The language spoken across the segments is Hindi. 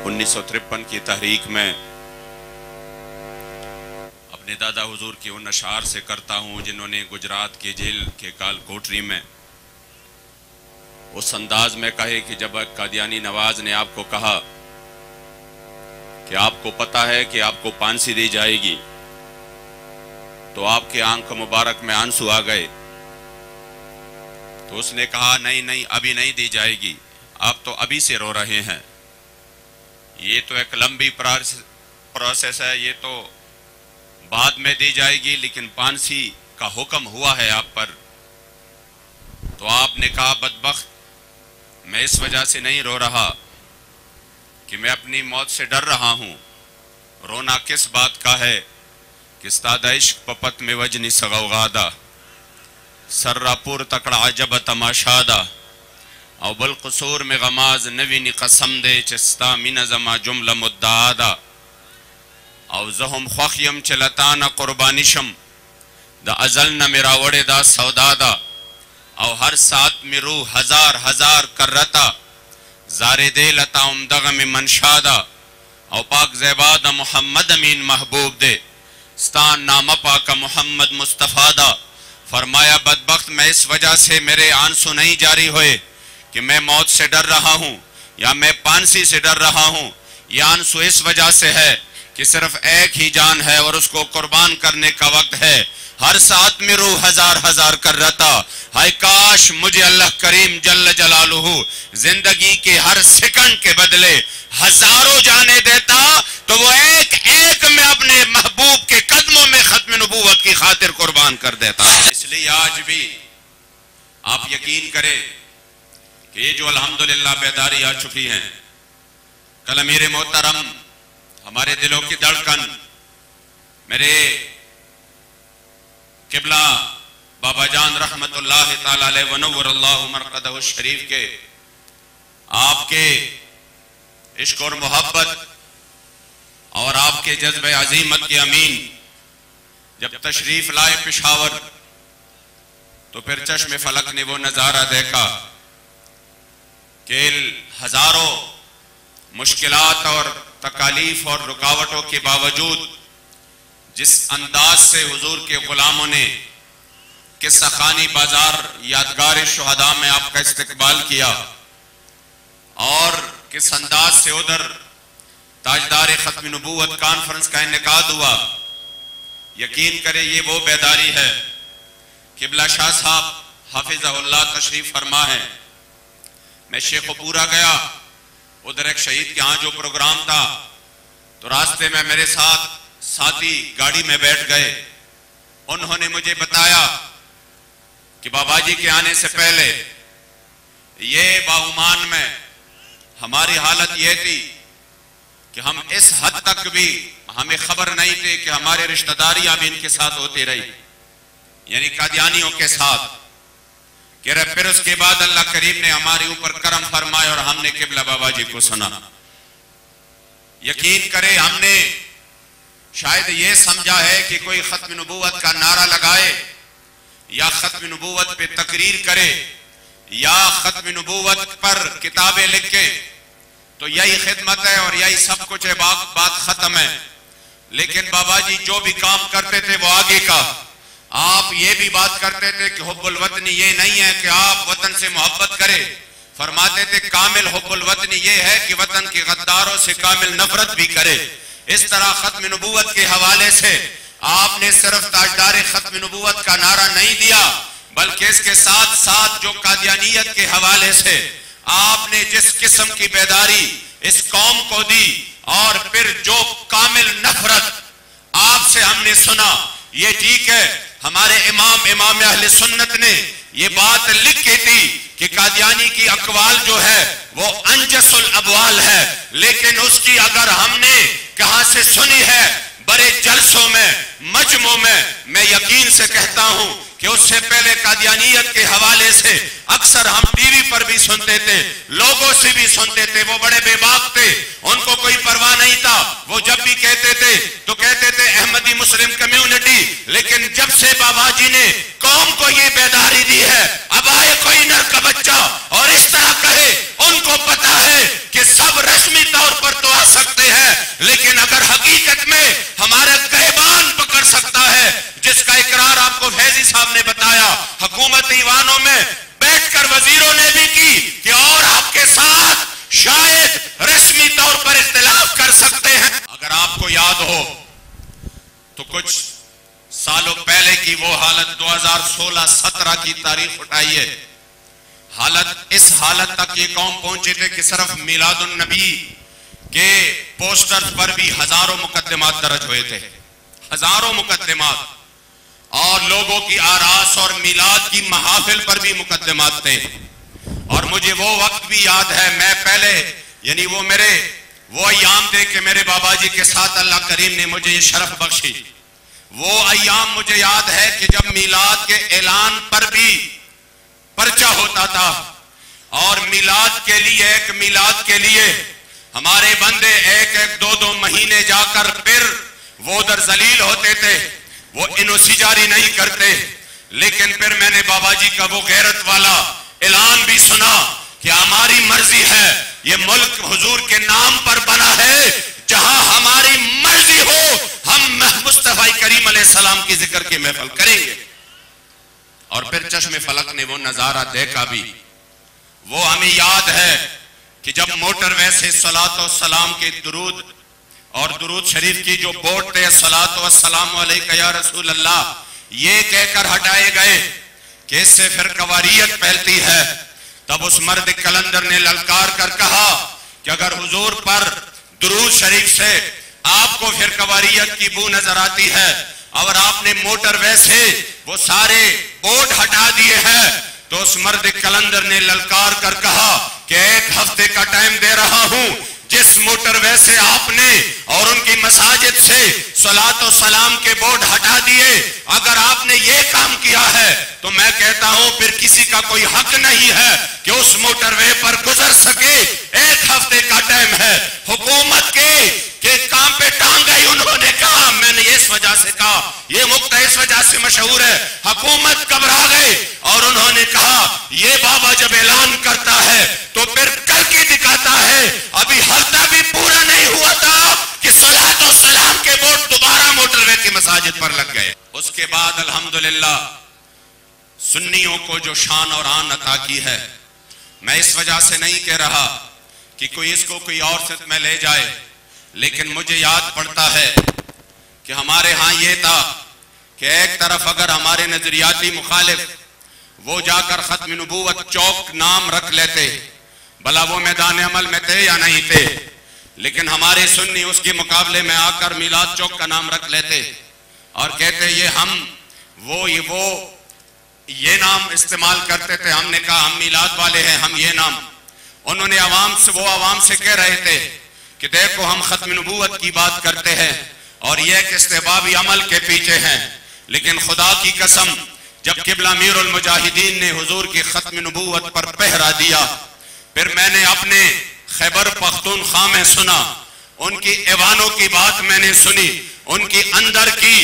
1953 की तहरीक में अपने दादा हुजूर के उन अशार से करता हूँ जिन्होंने गुजरात के जेल के काल कोठरी में उस अंदाज में कहे कि जब कादियानी नवाज ने आपको कहा कि आपको पता है कि आपको फांसी दी जाएगी, तो आपके आंख मुबारक में आंसू आ गए। तो उसने कहा नहीं नहीं, अभी नहीं दी जाएगी, आप तो अभी से रो रहे हैं। ये तो एक लंबी प्रोसेस है, ये तो बाद में दी जाएगी, लेकिन फांसी का हुक्म हुआ है आप पर। तो आपने कहा बदबख्त, मैं इस वजह से नहीं रो रहा कि मैं अपनी मौत से डर रहा हूं। रोना किस बात का है कि स्तादा इश्क पपत में वजनी सगौगादा सर्रापुर तकड़ा अजब तमाशादा और बलकसूर में गमाज नवीनी कसम दे चिस्ता मिन जमा जुमला मुद्दादा और जहम ख्वाखियम चलताना कुर्बानिशम द अजल न मेरा वड़े दा सौदादा और हर साथ में रू हजार हजार कर्रता जारे दे लता उमदग में मनशादा और पाक ज़ेबाद मोहम्मद अमीन महबूब दे स्तान नाम पाक मोहम्मद मुस्तफ़ादा। फरमाया बदबख्त, मैं इस वजह से मेरे आंसू नहीं जारी हुए कि मैं मौत से डर रहा हूँ या मैं फांसी से डर रहा हूँ। यह आंसू इस वजह से है कि सिर्फ एक ही जान है और उसको कुर्बान करने का वक्त है। हर साथ में रूह हजार हजार कर्रता, हाय काश मुझे अल्लाह करीम जल्ल जलालुहु जिंदगी के हर सेकंड के बदले हजारों जाने देता, तो वो एक एक में अपने महबूब के कदमों में खत्म नबूवत की खातिर कुर्बान कर देता। इसलिए आज भी आप यकीन करें कि ये जो अल्हम्दुलिल्लाह बेदारी आ चुकी है, कल मेरे मोहतरम हमारे दिलों की धड़कन मेरे किबला बाबा जान रहमतुल्लाह ताला अलैहि व नव्वरल्लाहु मरक़दहु शरीफ के आपके इश्क और मोहब्बत और आपके जज्बे अजीमत के अमीन जब तशरीफ लाए पेशावर, तो फिर चश्मे फलक ने वो नजारा देखा कि हजारों मुश्किलात और तकालीफ और रुकावटों के बावजूद जिस अंदाज से हुजूर के गुलामों ने किस्सा खानी बाजार यादगार शुहदा में आपका इस्तकबाल किया और किस अंदाज से उधर ताजदार खत्म नबूवत कॉन्फ्रेंस का इनेकाद हुआ। यकीन करें ये वो बेदारी है। किबला शाह साहब हाफिज़हुल्लाह तशरीफ फरमा है। मैं शेखपुरा गया, उधर एक शहीद के यहाँ जो प्रोग्राम था, तो रास्ते में मेरे साथ साथी गाड़ी में बैठ गए। उन्होंने मुझे बताया कि बाबा जी के आने से पहले ये बाउमान में हमारी हालत यह थी कि हम इस हद तक भी हमें खबर नहीं थी कि हमारे रिश्तेदारियां भी इनके साथ होती रही, यानी कादियानियों के साथ। कह रहे फिर उसके बाद अल्लाह करीम ने हमारे ऊपर करम फरमाया और हमने किबला बाबा जी को सुना। यकीन करें हमने शायद ये समझा है कि कोई खत्म नबूवत का नारा लगाए या खत्म नबूवत पे तकरीर करे या खत्म नबूवत पर किताबें लिखे तो यही खिदमत है और यही सब कुछ है, बात खत्म है। लेकिन बाबा जी जो भी काम करते थे वो आगे का। आप ये भी बात करते थे कि हुब्बुल वतनी ये नहीं है कि आप वतन से मोहब्बत करें, फरमाते थे कामिल हुब्बुल वतनी ये है कि वतन के गद्दारों से कामिल नफरत भी करे। इस तरह खत्म नबूवत के हवाले से आपने सिर्फ ताजदार खत्म नबूवत का नारा नहीं दिया, बल्कि इसके साथ साथ जो कादियानियत के हवाले से आपने जिस किस्म की बेदारी इस कौम को दी और फिर जो कामिल नफरत आपसे हमने सुना, ये ठीक है। हमारे इमाम अहले सुन्नत ने ये बात लिख के थी कि कादियानी की अकवाल जो है वो अंजसुल अबवाल है, लेकिन उसकी अगर हमने कहां से सुनी है, बड़े जलसों में मजमों में, मैं यकीन से कहता हूं कि उससे पहले कादियानियत के हवाले से अक्सर हम टीवी पर भी सुनते थे, लोगों से भी सुनते थे। वो बड़े बेबाक थे, उनको कोई परवाह नहीं था। वो जब भी कहते थे तो कहते थे अहमदी मुस्लिम कम्युनिटी, लेकिन जब से बाबा जी ने कौम को ये बेदारी दी है, अब आए कोई नर का बच्चा और इस तरह कहे, उनको पता है कि सब रस्मी तौर पर तो हालत 2016-17 की तारीख उठाइए, इस हालत तक ये कौम पहुंचे थे कि सिर्फ मिलादुन नबी के पोस्टर्स पर भी हजारों मुकदमात दर्ज हुए थे, हजारों मुकदमात, और लोगों की आरास और मिलाद की महाफिल पर भी मुकदमात थे। और मुझे वो वक्त भी याद है, मैं पहले यानी वो अय्याम थे कि मेरे बाबा जी के साथ अल्लाह करीम ने मुझे ये शरफ बख्शी। वो अय्याम मुझे याद है कि जब मिलाद के ऐलान पर भी पर्चा होता था, और मिलाद के लिए हमारे बंदे एक दो महीने जाकर फिर वो उधर जलील होते थे, वो इनोसी जारी नहीं करते। लेकिन फिर मैंने बाबा जी का वो गैरत वाला ऐलान भी सुना कि हमारी मर्जी है, ये मुल्क हुजूर के नाम पर बना है, जहां हमारी मर्जी हो हम मुस्तफा करीम अलैहिस्सलाम की जिक्र की महफिल करेंगे। और फिर चश्मे फलक ने वो नजारा देखा भी। वो हमें याद है कि जब मोटरवे से सलातो सलाम के दुरूद और दुरूद शरीफ की जो बोर्ड थे, सलातो वस्सलाम अलैका या रसूल अल्लाह, ये कहकर हटाए गए कि इससे फिर कवारियत फैलती है, तब उस मर्द कलंदर ने ललकार कर कहा कि अगर हुजूर पर दुरूद शरीफ से आपको फिर कवारियत की बू नजर आती है और आपने मोटरवे से वो सारे बोर्ड हटा दिए हैं, तो उस मर्द कलंदर ने ललकार कर कहा कि 1 हफ्ते का टाइम दे रहा हूं, जिस मोटरवे से आपने और उनकी मसाजिद से सलातो सलाम के बोर्ड हटा दिए, अगर आपने ये काम किया है तो मैं कहता हूं फिर किसी का कोई हक नहीं है कि उस मोटरवे पर गुजर सके। 1 हफ्ते का टाइम है। हुकूमत के काम पे टांग गई। उन्होंने कहा, मैंने इस वजह से कहा, ये मुक्ता इस वजह से मशहूर है, हुकूमत घबरा गए और उन्होंने कहा ये बाबा जब ऐलान करता है तो फिर करके दिखाता है। अभी हफ्ता भी पूरा नहीं हुआ था कि सलातो सलाम के बोर्ड दोबारा मोटरवे की मसाजिद पर लग गए। उसके बाद अल्हम्दुलिल्लाह सुन्नियों को जो शान और आन अता की है, मैं इस वजह से नहीं कह रहा कि कोई इसको कोई और सिर्फ में ले जाए, लेकिन मुझे याद पड़ता है कि हमारे यहाँ ये था कि एक तरफ अगर हमारे नजरियाती मुखालिफ वो जाकर खत्म नबूवत चौक नाम रख लेते, भला वो मैदान अमल में थे या नहीं थे, लेकिन हमारे सुन्नी उसके मुकाबले में आकर मिलाद चौक का नाम रख लेते और कहते ये हम ये नाम इस्तेमाल करते थे। हमने कहा हम मिलाद वाले हैं, हम ये नाम, उन्होंने आवाम से कह रहे थे कि देखो हम खत्म नबूवत की बात करते हैं और ये एक इस्तेहबाबी अमल के पीछे हैं। लेकिन खुदा की कसम, जब किबला अमीरुल मुजाहिदीन ने हुजूर की खत्म नबूवत पर पहरा दिया, फिर मैंने अपने खैबर पख्तूनख्वा में सुना, उनकी ऐवानों की बात मैंने सुनी, उनकी अंदर की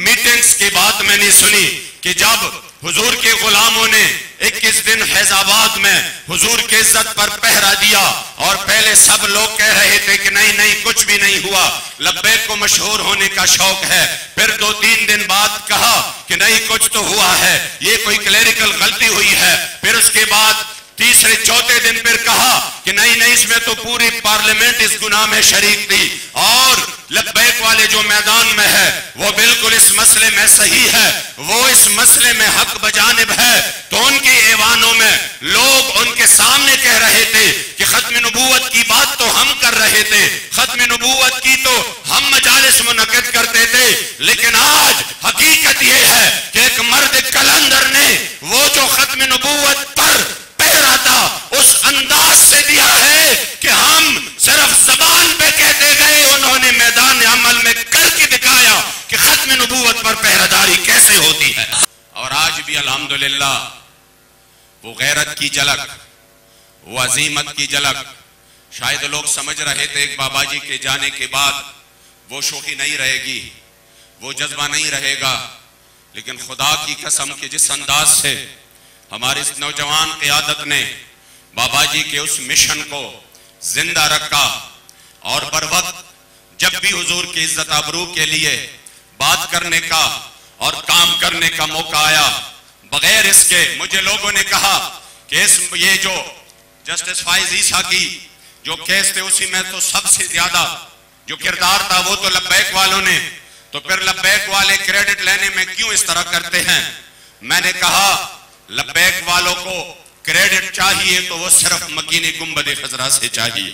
मीटिंग्स की बात मैंने सुनी कि जब हुजूर के गुलामों ने 21 दिन फैजाबाद में हुजूर के इज्जत पर पहरा दिया और पहले सब लोग कह रहे थे कि नहीं नहीं कुछ भी नहीं हुआ, लब्बैक को मशहूर होने का शौक है, फिर 2-3 दिन बाद कहा कि नहीं कुछ तो हुआ है, ये कोई क्लेरिकल गलती हुई है, फिर उसके बाद तीसरे चौथे दिन फिर कहा कि नहीं नहीं इसमें तो पूरी पार्लियामेंट इस गुनाह में शरीक थी और लब्बैक वाले जो मैदान में है वो बिल्कुल इस मसले में सही है, वो इस मसले में हक बजानिब है। तो उनके ऐवानों में लोग उनके सामने कह रहे थे कि खत्म नबूवत की बात तो हम कर रहे थे, खत्म नबूवत की तो हम मजालिस मुनक्किद करते थे, लेकिन आज हकीकत ये है कि एक मर्द कलंदर ने वो जो खत्म नबूवत पर पहरा था उस अंदाज से दिया है कि हम सिर्फ जबान पे कहते गए, उन्होंने मैदान अमल में करके दिखाया कि खत्म नबूवत पर पहरादारी कैसे होती है। और आज भी अल्हम्दुलिल्लाह वो गैरत की झलक, वो अजीमत की झलक, शायद लोग समझ रहे थे एक बाबा जी के जाने के बाद वो शोखी नहीं रहेगी, वो जज्बा नहीं रहेगा, लेकिन खुदा की कसम के जिस अंदाज से हमारी इस नौजवान क़यादत ने बाबा जी के उस मिशन को जिंदा रखा और बर वक्त जब भी हुजूर की इज्जत आबरू के लिए बात करने का और काम करने का मौका आया, बगैर इसके मुझे लोगों ने कहा कि ये जो जस्टिस फाइज ईसा की जो केस थे उसी में तो सबसे ज्यादा जो किरदार था वो तो लब्बैक वालों ने, तो फिर लब्बैक वाले क्रेडिट लेने में क्यों इस तरह करते हैं। मैंने कहा लब्बैक वालों को क्रेडिट चाहिए तो वो सिर्फ मकीनी गुंबद खजरा से चाहिए।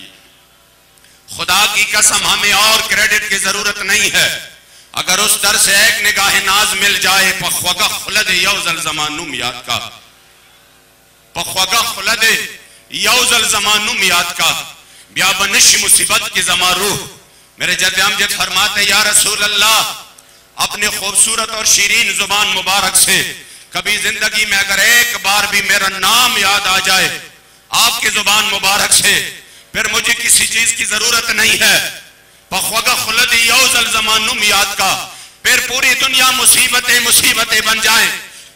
खुदा की कसम हमें और क्रेडिट की जरूरत नहीं है। अगर उस दर से एक निगाह नाज मिल जाए पख्वगा खुलद यौजल जमानुम याद का, पख्वगा खुलद यौजल जमानुम याद का ब्याबनिश मुसीबत की जमारूह। मेरे जद अमजद फरमाते या रसूल अल्लाह, अपने खूबसूरत और शीरीन जुबान मुबारक से कभी जिंदगी में अगर एक बार भी मेरा नाम याद आ जाए आपकी जुबान मुबारक से, फिर मुझे किसी चीज की जरूरत नहीं है। पख्वगा खुलद यौजल जमानुम याद का, फिर पूरी दुनिया मुसीबतें मुसीबतें बन जाए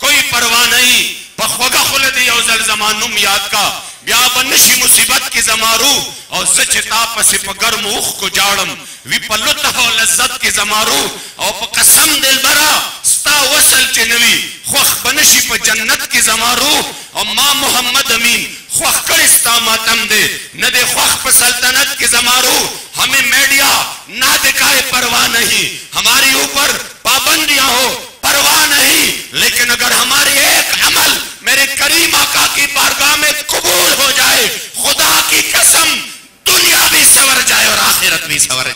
कोई परवाह नहीं। पख्वगा खुलद यौजल जमानुम याद का ब्याबनिश मुसीबत की जमारू और सचता पसिप गर्मुख को जाड़म विपलुत हो लज्जत की जमारू और कसम दिल बरा स्ता वसल चिनवी खुख बनशी पर जन्नत की जमारू और मां मोहम्मद अमीन खुख करिस्ता मातम दे न दे खुख पर सल्तनत की जमारू। हमें मीडिया ना दिखाए परवाह नहीं, हमारी ऊपर पाबंदियां हो परवाह नहीं, लेकिन अगर हमारे एक अमल मेरे करीम आका की बारगाह में कबूल हो जाए, खुदा की कसम दुनिया भी सवर जाए और आखिरत भी सवर जाए।